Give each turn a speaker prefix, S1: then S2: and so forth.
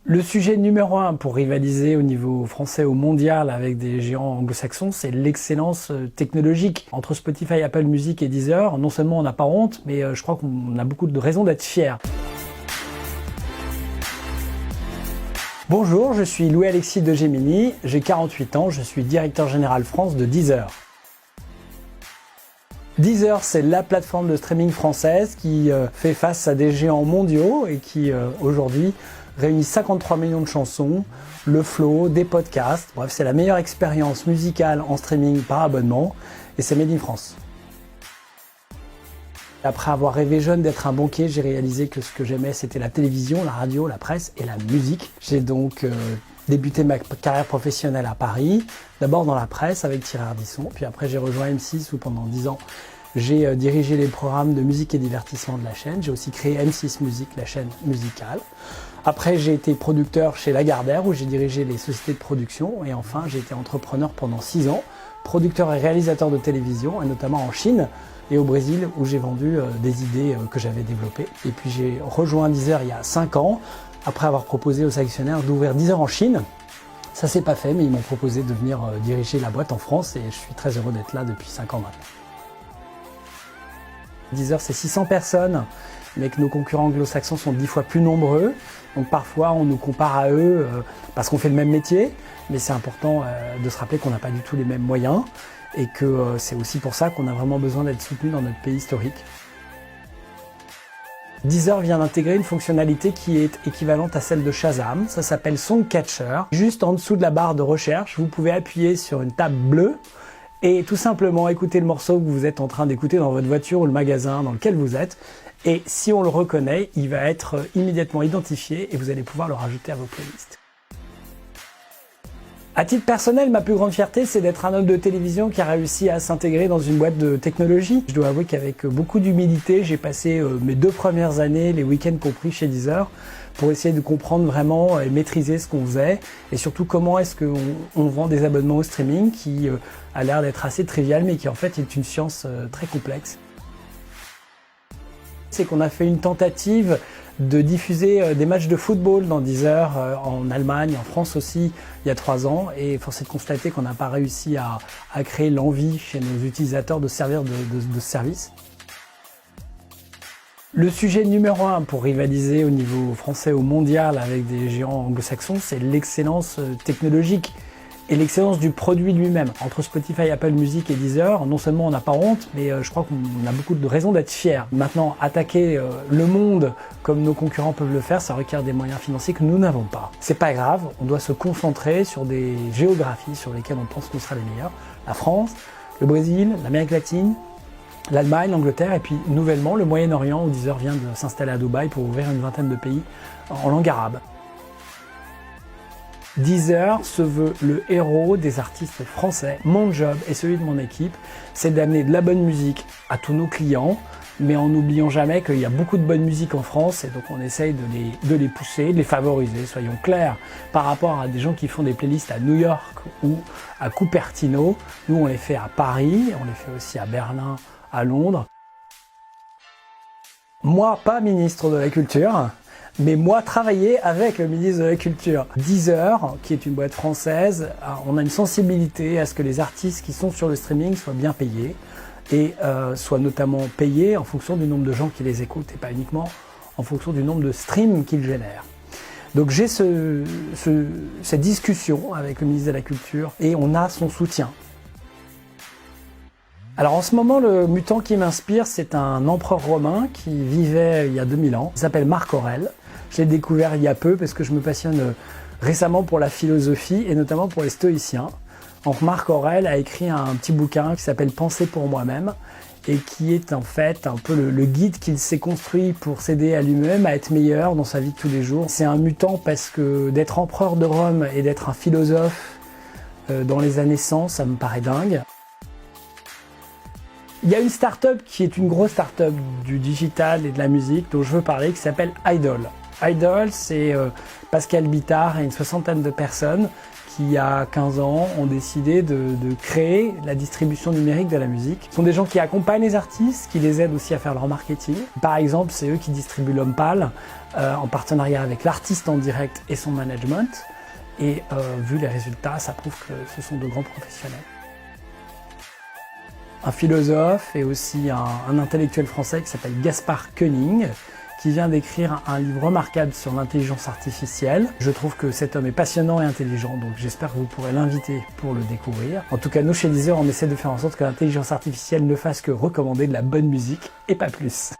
S1: Le sujet numéro 1 pour rivaliser au niveau français ou mondial avec des géants anglo-saxons, c'est l'excellence technologique. Entre Spotify, Apple Music et Deezer, non seulement on n'a pas honte, mais je crois qu'on a beaucoup de raisons d'être fiers. Bonjour, je suis Louis-Alexis de Gemini, j'ai 48 ans, je suis directeur général France de Deezer. Deezer, c'est la plateforme de streaming française qui fait face à des géants mondiaux et qui aujourd'hui réunit 53 millions de chansons, le flow, des podcasts. Bref, c'est la meilleure expérience musicale en streaming par abonnement et c'est made in France. Après avoir rêvé jeune d'être un banquier, j'ai réalisé que ce que j'aimais, c'était la télévision, la radio, la presse et la musique. J'ai donc débuté ma carrière professionnelle à Paris, d'abord dans la presse avec Thierry Ardisson, puis après j'ai rejoint M6 où pendant 10 ans, j'ai dirigé les programmes de musique et divertissement de la chaîne. J'ai aussi créé M6 Musique, la chaîne musicale. Après, j'ai été producteur chez Lagardère où j'ai dirigé les sociétés de production. Et enfin, j'ai été entrepreneur pendant 6 ans, producteur et réalisateur de télévision, et notamment en Chine et au Brésil où j'ai vendu des idées que j'avais développées. Et puis j'ai rejoint Deezer il y a 5 ans, après avoir proposé aux actionnaires d'ouvrir Deezer en Chine. Ça s'est pas fait, mais ils m'ont proposé de venir diriger la boîte en France et je suis très heureux d'être là depuis 5 ans maintenant. Deezer, c'est 600 personnes, mais que nos concurrents anglo-saxons sont 10 fois plus nombreux. Donc parfois, on nous compare à eux parce qu'on fait le même métier, mais c'est important de se rappeler qu'on n'a pas du tout les mêmes moyens et que c'est aussi pour ça qu'on a vraiment besoin d'être soutenu dans notre pays historique. Deezer vient d'intégrer une fonctionnalité qui est équivalente à celle de Shazam, ça s'appelle Songcatcher. Juste en dessous de la barre de recherche, vous pouvez appuyer sur une table bleue et tout simplement écouter le morceau que vous êtes en train d'écouter dans votre voiture ou le magasin dans lequel vous êtes. Et si on le reconnaît, il va être immédiatement identifié et vous allez pouvoir le rajouter à vos playlists. À titre personnel, ma plus grande fierté, c'est d'être un homme de télévision qui a réussi à s'intégrer dans une boîte de technologie. Je dois avouer qu'avec beaucoup d'humilité, j'ai passé mes 2 premières années, les week-ends compris chez Deezer, pour essayer de comprendre vraiment et maîtriser ce qu'on faisait et surtout comment est-ce qu'on vend des abonnements au streaming qui a l'air d'être assez trivial mais qui en fait est une science très complexe. C'est qu'on a fait une tentative de diffuser des matchs de football dans Deezer en Allemagne, en France aussi, il y a 3 ans. Et force est de constater qu'on n'a pas réussi à créer l'envie chez nos utilisateurs de servir de ce service. Le sujet numéro 1 pour rivaliser au niveau français ou mondial avec des géants anglo-saxons, c'est l'excellence technologique et l'excellence du produit lui-même. Entre Spotify, Apple Music et Deezer, non seulement on n'a pas honte, mais je crois qu'on a beaucoup de raisons d'être fiers. Maintenant, attaquer le monde comme nos concurrents peuvent le faire, ça requiert des moyens financiers que nous n'avons pas. C'est pas grave, on doit se concentrer sur des géographies sur lesquelles on pense qu'on sera les meilleurs. La France, le Brésil, l'Amérique latine, l'Allemagne, l'Angleterre et puis nouvellement le Moyen-Orient où Deezer vient de s'installer à Dubaï pour ouvrir une vingtaine de pays en langue arabe. Deezer se veut le héros des artistes français. Mon job et celui de mon équipe, c'est d'amener de la bonne musique à tous nos clients, mais en n'oubliant jamais qu'il y a beaucoup de bonne musique en France et donc on essaye de les pousser, de les favoriser, soyons clairs. Par rapport à des gens qui font des playlists à New York ou à Cupertino, nous on les fait à Paris, on les fait aussi à Berlin, à Londres. Moi, pas ministre de la Culture, mais moi, travailler avec le ministre de la Culture. Deezer, qui est une boîte française, on a une sensibilité à ce que les artistes qui sont sur le streaming soient bien payés et soient notamment payés en fonction du nombre de gens qui les écoutent et pas uniquement en fonction du nombre de streams qu'ils génèrent. Donc j'ai cette discussion avec le ministre de la Culture et on a son soutien. Alors en ce moment, le mutant qui m'inspire, c'est un empereur romain qui vivait il y a 2000 ans. Il s'appelle Marc Aurèle. Je l'ai découvert il y a peu parce que je me passionne récemment pour la philosophie et notamment pour les stoïciens. Donc Marc Aurèle a écrit un petit bouquin qui s'appelle « Penser pour moi-même » et qui est en fait un peu le guide qu'il s'est construit pour s'aider à lui-même à être meilleur dans sa vie de tous les jours. C'est un mutant parce que d'être empereur de Rome et d'être un philosophe dans les années 100, ça me paraît dingue. Il y a une start-up qui est une grosse start-up du digital et de la musique dont je veux parler qui s'appelle Idol. Idol, c'est Pascal Bittard et une soixantaine de personnes qui, il y a 15 ans, ont décidé de créer la distribution numérique de la musique. Ce sont des gens qui accompagnent les artistes, qui les aident aussi à faire leur marketing. Par exemple, c'est eux qui distribuent L'Homme Pâle en partenariat avec l'artiste en direct et son management. Et vu les résultats, ça prouve que ce sont de grands professionnels. Un philosophe et aussi un intellectuel français qui s'appelle Gaspard Koenig, qui vient d'écrire un livre remarquable sur l'intelligence artificielle. Je trouve que cet homme est passionnant et intelligent, donc j'espère que vous pourrez l'inviter pour le découvrir. En tout cas, nous chez Deezer, on essaie de faire en sorte que l'intelligence artificielle ne fasse que recommander de la bonne musique et pas plus.